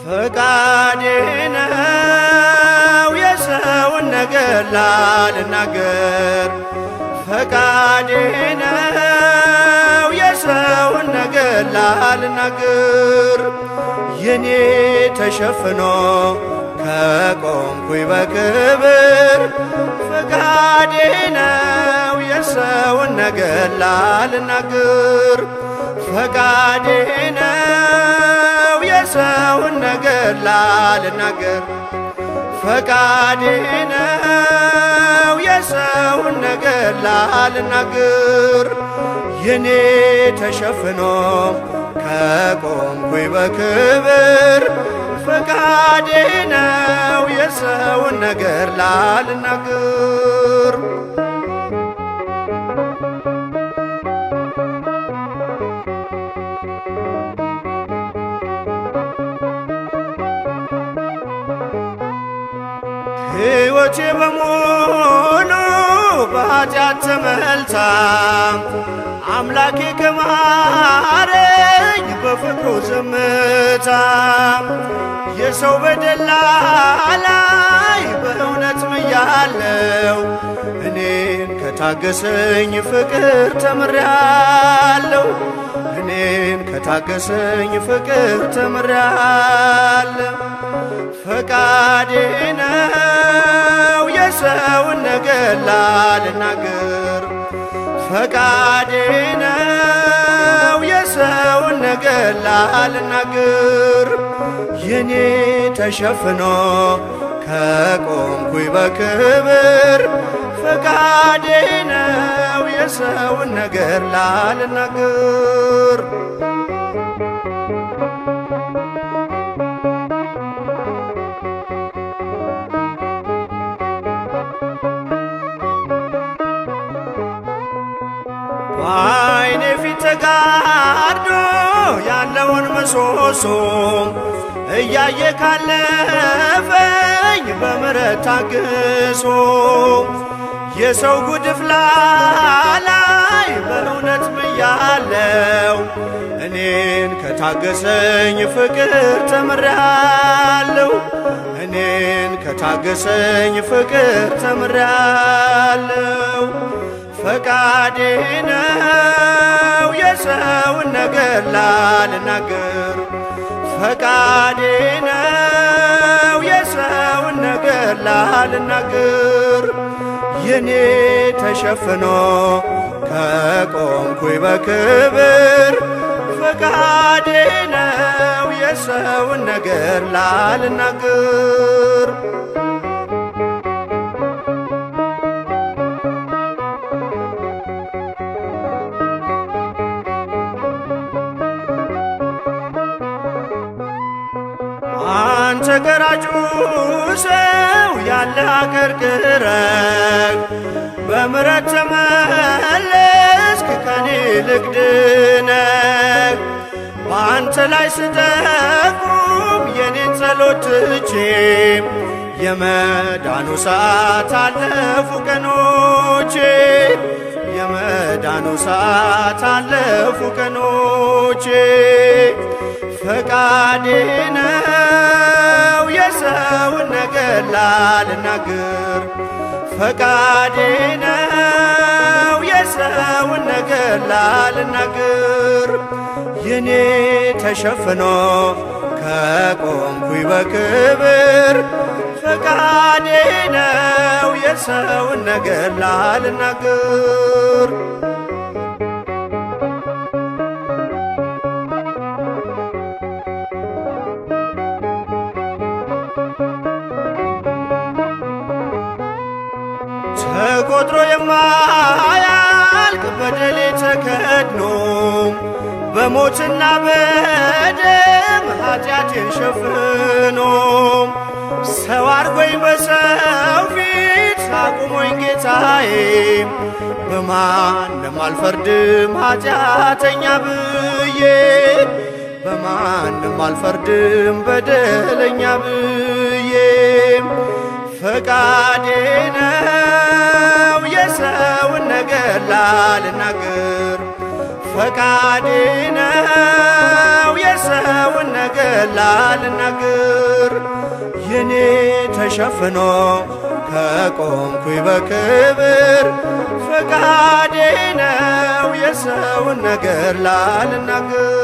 ፈቃዴ ነው የሰውን ነገር ላልናገር። ፈቃዴ ነው የሰውን ነገር ላልናገር። የኔ ተሸፍኖ ከቆምኩኝ በክብር ፈቃዴ ነው የሰውን ነገር ላልናገር። ፈቃዴ ነው የሰውን ነገር ላልናገር። ፈቃዴ ነው የሰውን ነገር ላልናገር። የኔ ተሸፍኖ ከቆምኩኝ በክብር ፈቃዴ ነው የሰውን ነገር ላልናገር። ሕይወቴ በሙሉ በኃጢአት ተመልታ አምላኬ ከማረኝ በፍቅሩ ዝምታ። የሰው በደል ላይ በእውነት ምያለው፣ እኔን ከታገሰኝ ፍቅር ተምሬአለሁ። እኔን ከታገሰኝ ፍቅር ተምሬአለሁ። ፈቃዴ ነው የሰውን ነገር ላልናገር። ፈቃዴ ነው የሰውን ነገር ላልናገር። የኔ ተሸፍኖ ከቆምኩኝ በክብር ፈቃዴ ነው የሰውን ነገር ላልናገር። በዓይኔ ፊት ተጋርዶ ያለውን ምሰሶ እያየ ካለፈኝ በምሕረት ታግሶ የሰው ጉድፍ ላይ በእውነት ምያለው፣ እኔን ከታገሰኝ ፍቅር ተምሬአለሁ። እኔን ከታገሰኝ ፍቅር ተምሬአለሁ። ፈቃዴ ነው የሰውን ነገር ላልናገር። ፈቃዴ ነው የሰውን ነገር ላልናገር። የኔ ተሸፍኖ ከቆምኩኝ በክብር ፈቃዴ ነው የሰውን ነገር ላልናገር። አንተ ገራጩ ሰው ያለ አቀርቅረህ በምሕረት ተመለስክ ከኔ ይልቅ ድነህ። በአንተ ላይ ስጠቁም የኔን ጸሎት ትቼ የመዳኑ ሰዓት አለፉ ቀኖቼ። የመዳኑ ሰዓት አለፉ ቀኖቼ። ፈቃዴ ነው የሰውን ነገር ላልናገር። ፈቃዴ ነው የሰውን ነገር ላልናገር። የኔ ተሸፍኖ ከቆምኩኝ በክብር ፈቃዴ ነው የሰውን ነገር ላልናገር። ተቆጥሮ የማያልቅ በደሌ ተከድኖ በሞትና በደም ኃጢአቴን ሸፍኖ ሰው አርጎኝ በሰው ፊት አቁሞኝ ጌታዬ። በማንም አልፈርድም ኃጢአተኛ ብዬ፣ በማንም አልፈርድም በደለኛ ብዬ። ፈቃዴ ነው የሰውን ነገር ላልናገር። ፈቃዴ ነው የሰውን ነገር ነገር ላልናገር የኔ ተሸፍኖ ከቆምኩኝ በክብር ፈቃዴ ነው የሰውን ነገር ላልናገር